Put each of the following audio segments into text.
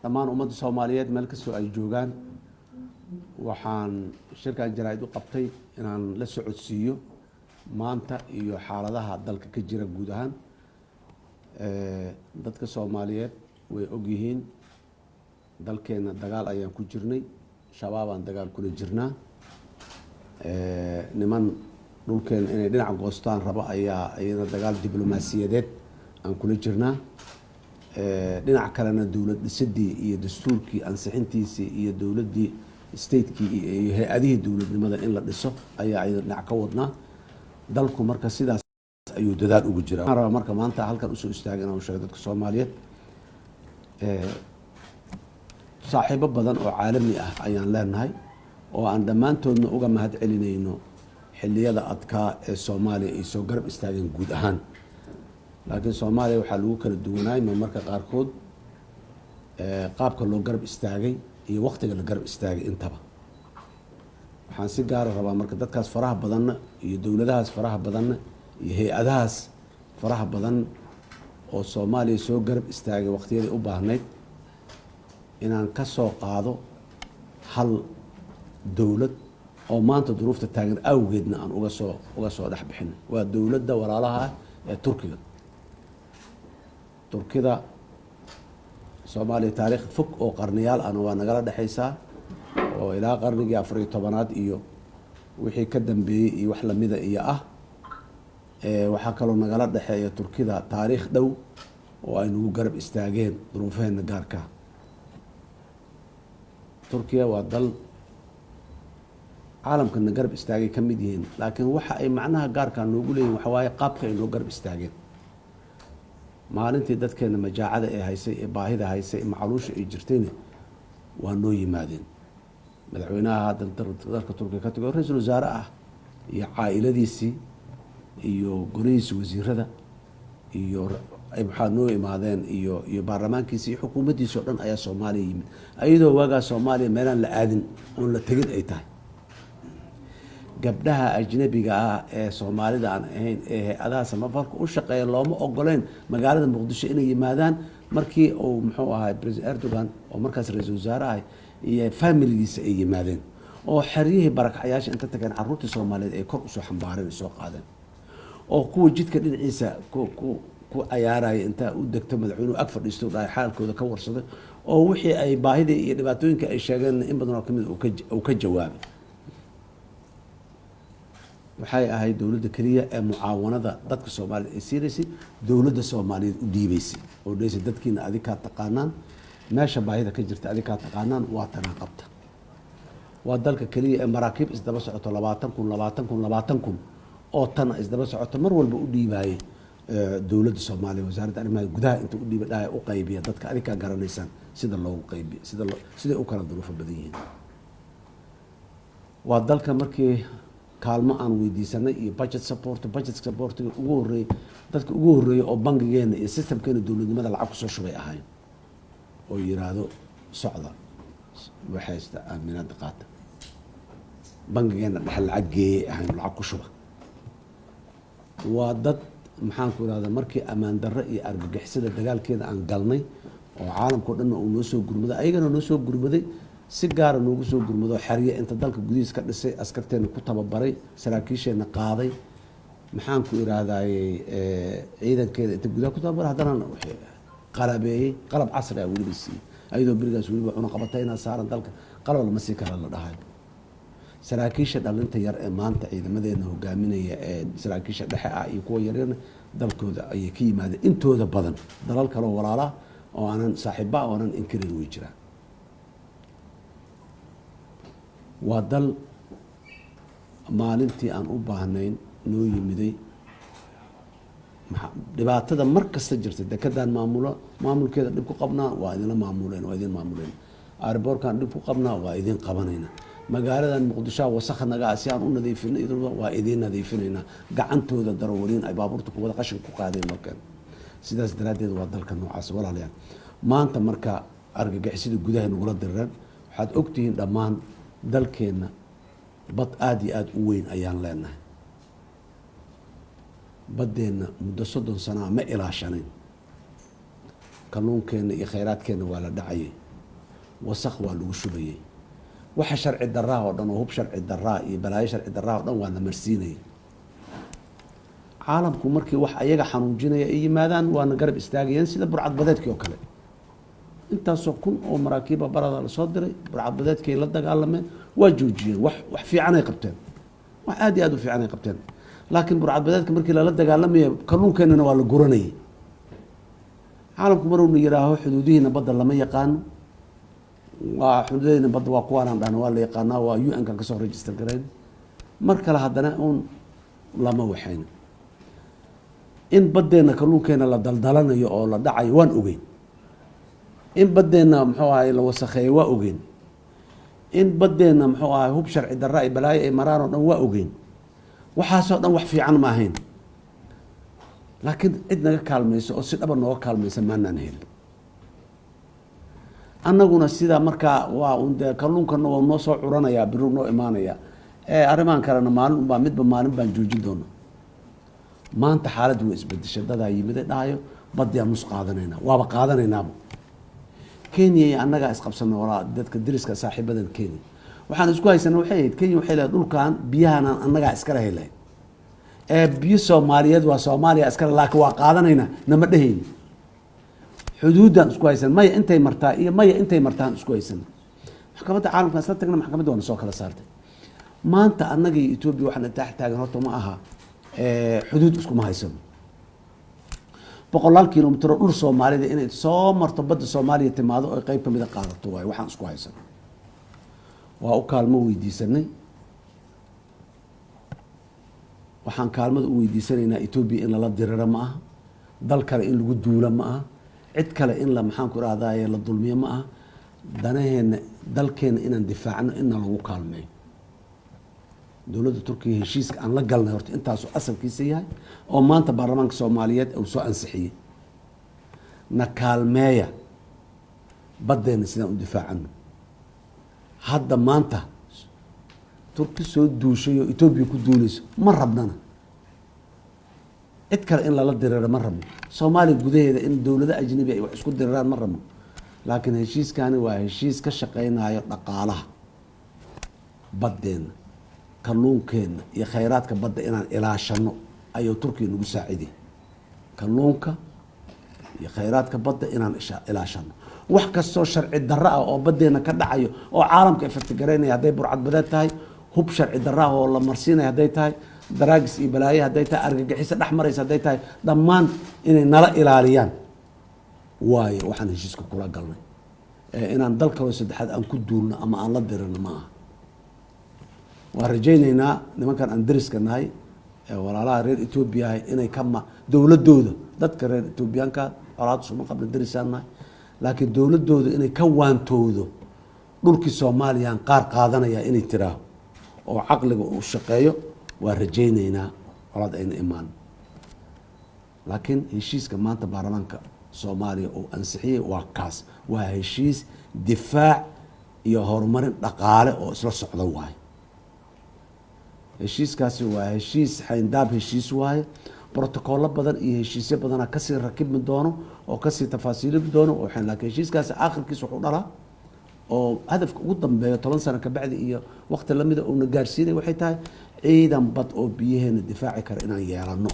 dhammaan ummadda Soomaaliyeed meel kastoo ay joogaan waxaan shirkan jaraa'id u qabtay inaan la socodsiiyo maanta iyo xaaladaha dalka ka jira guud ahaan. Dadka Soomaaliyeed way og yihiin dalkeena dagaal ayaan ku jirnay, shabaabaan dagaal kula jirnaa. Niman dhulkeena inay dhinac goostaan raba ayaa iyada dagaal diblomaasiyadeed aan kula jirnaa. dhinac kalena dawlad dhisidii iyo dastuurkii ansixintiisii iyo dawladii stateki iyo hay-adihii dawladnimada in la dhiso ayaa iyada dhinac ka wadnaa. dalku marka sidaas ayuu dadaal ugu jiraa. waxaan rabaa marka maanta halkan usoo istaagay inaan u sheego dadka Soomaaliyeed saaxiibo badan oo caalami ah ayaan leenahay oo aan dhammaantoodna uga mahad celinayno xilliyada adkaa ee Soomaaliya ay soo garab istaageen guud ahaan. laakiin Soomaaliya waxaa lagu kala duwanaay marmarka qaarkood qaabka loo garab istaagay iyo waqtiga la garab istaagay intaba. waxaan si gaar ah rabaa marka dadkaas faraha badanna iyo dawladahaas faraha badanna iyo hay-adahaas faraha badan oo Soomaaliya soo garab istaagay waqtiyadii u baahnayd inaan ka soo qaado hal dawlad oo maanta duruufta taagan awgeedna aan uga soo dhex bixin. waa dawladda walaalaha ah ee Turkiga. Turkida Soomaaliya taariikh fog oo qarniyaal ahna waa nagala dhexaysaa oo ilaa qarnigii 14aad iyo wixii ka dambeeyey iyo wax lamida iyo ah. waxaa kaloo nagala dhexeeya Turkida taariikh dhow oo ay nagu garab istaageen duruufaheena gaarka. Turkiya waa dal caalamkana garab istaagay ka mid yihiin, laakiin waxa ay macnaha gaarka noogu leeyihin waxa waaye qaabka ay noo garab istaageen. maalintii dadkeena majaacada ee haysay ee baahida haysay macaluusha ay jirtayna waa noo yimaadeen. madaxweynaha hadda dalka Turkiga ka tagay ra'iisul wasaare ah iyo caa'iladiisii iyo golihiisa wasiirada iyo ay maxaa noo imaadeen iyo baarlamaankiisa iyo xukuumaddiisa oo dhan ayaa Soomaaliya yimid, ayadoo waagaa Soomaaliya meelaan la aadin oon la tegin ay tahay. gabdhaha ajnabiga ah ee Soomaalida aan ahayn ee hay-adaha samafalka u shaqeeya looma ogoleen magaalada Muqdisho inay yimaadaan markii uu muxuu ahaa President Erdogan oo markaas ra'iisul wasaare ah iyo familigiisa ay yimaadeen oo xeriyihii barakacayaasha inta tageen carruurtii Soomaaliyeed ay kor usoo xambaareen ay soo qaadeen oo kuwa jidka dhinaciisa ku cayaaraya intaa u degto madaxweynuhu ag fadhiisto dhaay xaalkooda ka warsaday oo wixii ay baahida iyo dhibaatooyinka ay sheegeen in badan oo kamid uu ka jawaabay. waxay ahayd dawladda kaliya ee mucaawanada dadka Soomaaliyeed ay siinaysay, dawladda Soomaaliyeed u dhiibaysay oo dheysay dadkiina adiga ka taqaanaan meesha baahida ka jirta adiga ka taqaanaan waa tanaa qabta. waa dalka kaliya ee maraakiib isdaba socoto 20 kun oo tan isdaba socoto mar walba u dhiibaayay dawladda Soomaaliya wasaaradda arrimaha gudaha inta u dhiiba dhahay u qaybiya dadka adiga garanaysan sida loogu qaybiyo sida u kala duruufo badan yihiin. waa dalka markii kaalmo aan weydiisanay iyo budget supportiga ugu horeeyay dadka ugu horeeyay oo bangigeena iyo systemkeena dawladnimada lacag ku soo shubay ahayn oo yiraahdo socda waxaysta aaminaad qaata bangigeena dhaxal lacag geeyay ahayn lacag ku shuba. waa dad maxaan ku yiraahdaa markii amaan darro iyo argagixisada dagaalkeeda aan galnay oo caalamka dhan uu noo soo gurmaday ayagana noo soo gurmaday si gaar ah noogu soo gurmado xariye inta dalka gudihiisa ka dhisay askarteena ku tababaray saraakiisheena qaaday maxaan ku iraahdaay ciidankeeda inta gudaha ku tababaray haddana qalabeeyay qalab casri ah weliba siiyey ayadoo berigaas weliba cuna qabatay inaa saaran dalka qalab lama sii kala la dhahay. saraakiisha dhalinta yar ee maanta ciidamadeena hogaaminaya ee saraakiisha dhexe ah iyo kuwa yaryarna dalkooda ayay ka yimaadeen intooda badan dalal kale oo walaala oo aanan saaxiiba oo aanan inkirin way jiraan. waa dal maalintii aan u baahnayn noo yimiday dhibaatada mar kasta jirta. dekedaan maamulkeeda dhib ku qabnaa waa idinla maamuleen waa idin maamuleen. airbortkan dhib ku qabnaa waa idin qabanayna. magaaladan Muqdisho wasakh naga si aan u nadiifinay waa idin nadiifinaynaa. gacantooda darawaliin ay baabuurta kuwada qashin ku qaadeen markan. sidaas daraadeed waa dalka noocaas walaalayaal. maanta marka argagixisada gudaha nagula diraan waxaad ogtihiin dhammaan dalkeena bad aad iyo aad u weyn ayaan leenahay. badeena muddo 30 sano ma ilaashanayn. kalluunkeena iyo khayraadkeena waa la dhacayay, wasakh waa lagu shubayay, waxa sharci darraa oo dhan oo hub sharci darraa iyo balaayo sharci darraa oo dhan waa la marsiinayay. caalamku markii wax ayaga xanuujinaya ay yimaadaan waana garab istaagayeen sida burcadbadeedkii oo kale. intaasoo kun oo maraakiiba barada la soo diray, burcadbadeedkay la dagaalameen, waa joojiyeen, wax fiican ay qabteen, wax aad iyo aad u fiican ay qabteen. laakiin burcadbadeedka markii lala dagaalamaya kalluunkeenana waa la guranayay. caalamku maruu yiraaho xuduudihiina badda lama yaqaano, waa xuduudihiina badda waa kuwaanaan dhahna waa la yaqaanaa, waa UN kan kasoo register gareyn, mar kale haddana uun lama waxayna. in baddeena kalluunkeena la daldalanayo oo la dhacayo waan ogeyn, in baddeena muxuu ahay la wasakheeyo waa ogeyn, in baddeena muxuu ahay hub sharci darra ay balaayo ay maraan oo dhan waa ogeyn. waxaasoo dhan wax fiican ma ahayn, laakiin cid naga kaalmayso oo si dhaba nooga kaalmaysa maanaan helin. annaguna sidaa markaa waa un dee kalluunkana waa noo soo curanayaa, biru noo imaanaya, arrimahan kalena maalin unbaa midba maalin baan joojin doona. maanta xaaladdu waa isbedeshay, dadaa yimide dhahayo baddiaan nus qaadanayna, waaba qaadanaynaaba. kenya iyo annagaa isqabsana walaa dadka dariska saaxiibadan kenya waxaan isku haysana waxay ahayd, kenya waxay leedahay dhulkan biyahanan annagaa iskala helay, biyo soomaaliyeed waa soomaaliya iskale, laakiin waa qaadanaynaa nama dhehayni. xuduuddaan isku haysan, maya intay martaa iyo maya intay martaan isku haysan. maxkamadda caalamkaan isla tagna, maxkamadda waana soo kala saartay. maanta annaga iyo etoobiya waxaan intaax taagan horta ma aha xuduud iskuma haysano. 100 kilomitr oo dhul soomaalida inay soo marto badda soomaaliya timaado oo qayb kamid ah qaadato waay waxaan isku haysano. waa u kaalmo weydiisanay, waxaan kaalmada u weydiisanaynaa etoobiya in lala diriro ma aha, dal kale in lagu duulo ma aha, cid kale in la maxaan ku rahdaye la dulmiyo ma aha. danaheena dalkeena inaan difaacno inna lagu kaalmeeyo. dowladda turkiya heshiiska aan la galnay horta intaasoo asalkiisa yahay oo maanta baarlamaanka soomaaliyeed uu soo ansixiyey. na kaalmeeya baddeena sidaan u difaacano. hadda maanta turki soo duushay oo etoobiya ku duulayso ma rabnana, cid kale in lala diriro ma rabno, soomaaliya gudaheeda in dowlado ajnabi ay wax isku diriraan ma rabno. laakiin heshiiskani waa heshiis ka shaqeynayo dhaqaalaha baddeena, kalluunkeena iyo khayraadka badda inaan ilaashano ayuu turkiya nagu saaciday. kalluunka iyo khayraadka badda inaan ilaashano. wax kastoo sharci darro ah oo baddeena ka dhacayo oo caalamka efektigaraynaya, hadday burcadbadeed tahay, hub sharci darro ah oo la marsiinaya hadday tahay, daraagis iyo balaaye hadday tahay, argagixiso dhex maraysa hadday tahay, dhammaan inay nala ilaaliyaan waayo waxaan heshiiska kula galnay. inaan dal kaloo saddexaad aan ku duulno ama aan la dirino ma aha. waan rajaynaynaa nimankan aan dariska nahay walaalaha reer etoobiya ahay inay dowladooda, dadka reer etoobiyaanka colaad suma qabla darisaan nahay, laakiin dowladooda inay ka waantoodo dhulkii soomaaliyaan qaar qaadanaya inay tiraaho oo caqliga uu shaqeeyo. waan rajaynaynaa colaad ayna imaan. laakiin heshiiska maanta baarlamaanka soomaaliya uu ansixiyey waa kaas, waa heshiis difaac iyo horumarin dhaqaale oo isla socda waaye. heshiiskaasi waa heshiis xayndaab heshiis waaye. brotocollo badan iyo heshiisyo badana kasii rakibmi doono oo kasii tafaasiilimi doono. laakiin heshiiskaasi aakhirkiis wuxuu dhalaa oo hadafka ugu dambeeyo 10 sano kabacdi iyo waqti lamida uuna gaarsiinay waxay tahay ciidan bad oo biyaheena difaaci kara inaan yeelano.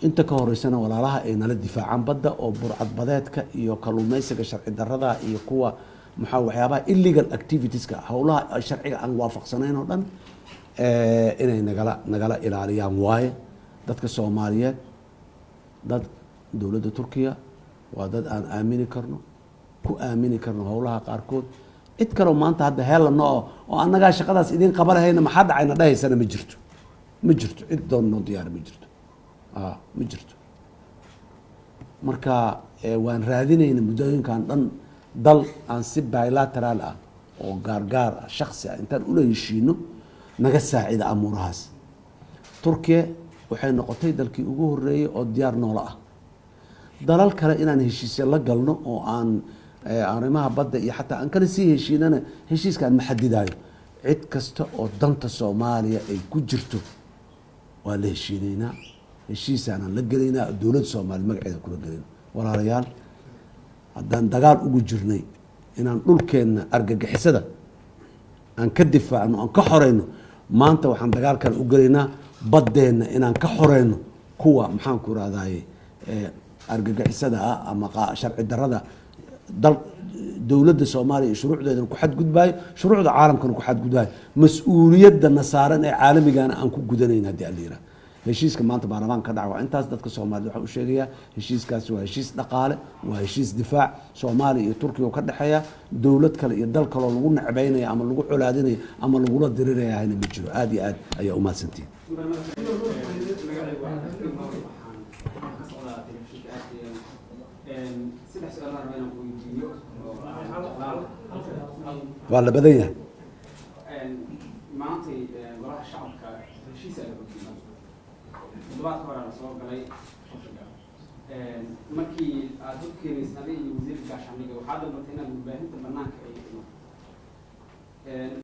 inta ka horeysana walaalaha ay nala difaacaan badda oo burcadbadeedka iyo kalluumaysiga sharci darrada iyo kuwa waxyaabaha illegal activitieska, howlaha sharciga aan waafaqsanayn oo dhan inay nagala ilaaliyaan waaye. dadka soomaaliyeed, dad dowladda turkiya waa dad aan ku aamini karno howlaha qaarkood. cid kaleo maanta hadda heelano oo annagaa shaqadaas idiin qaba lahayna maxaa dhacayna dhahaysana ma jirto cid doon noo diyaar ma jirto. marka waan raadinayna muddooyinkan dhan dal aan si bilateral ah oo gaargaar ah shaksi ah intaan ula heshiino naga saacida amuurahaas. turkiya waxay noqotay dalkii ugu horeeyey oo diyaar noola ah. dalal kale inaan heshiisya la galno oo aan arrimaha badda iyo xataa aan kala sii heshiinana heshiiskaan ma xadidayo. cid kasta oo danta soomaaliya ay ku jirto waa la heshiinaynaa, heshiisaanaan la gelaynaa, dowladda soomaaliya magaceeda kula gelayna. walaalayaal haddaan dagaal ugu jirnay inaan dhulkeenna argagixisada aan ka difaacno aan ka xoreyno maanta waxaan dagaalkan u gelaynaa baddeenna inaan ka xoreyno kuwa maxaan ku rahdaye argagixisada ah ama sharci darada dowladda Soomaaliya iyo shuruucdeedana ku xadgudbaayo shuruucda caalamkana ku xadgudbaayo mas'uuliyadana saaran ee caalamigana aan ku gudanayna hadii aan leeyahay heshiiska maanta baarlamaanka ka dhacay intaas dadka Soomaaliyeed waxa uu sheegaya heshiiskaasi waa heshiis dhaqaale waa heshiis difaac Soomaaliya iyo Turkiga oo ka dhaxeeya dowlad kale iyo dal kale oo lagu nacbaynayo ama lagu colaadinayo ama lagu la dirirayo hayna ma jiro aad iyo aad ayaa u mahadsantiin waa la badan yahay maantay golaha shacabka heshiisa la gudbiyay toddobaadka hore la soo galay markii aad u keenaysay adiga iyo wasiirka gaashaaniga waxaa dalbatay inaad warbaahinta banaanka ay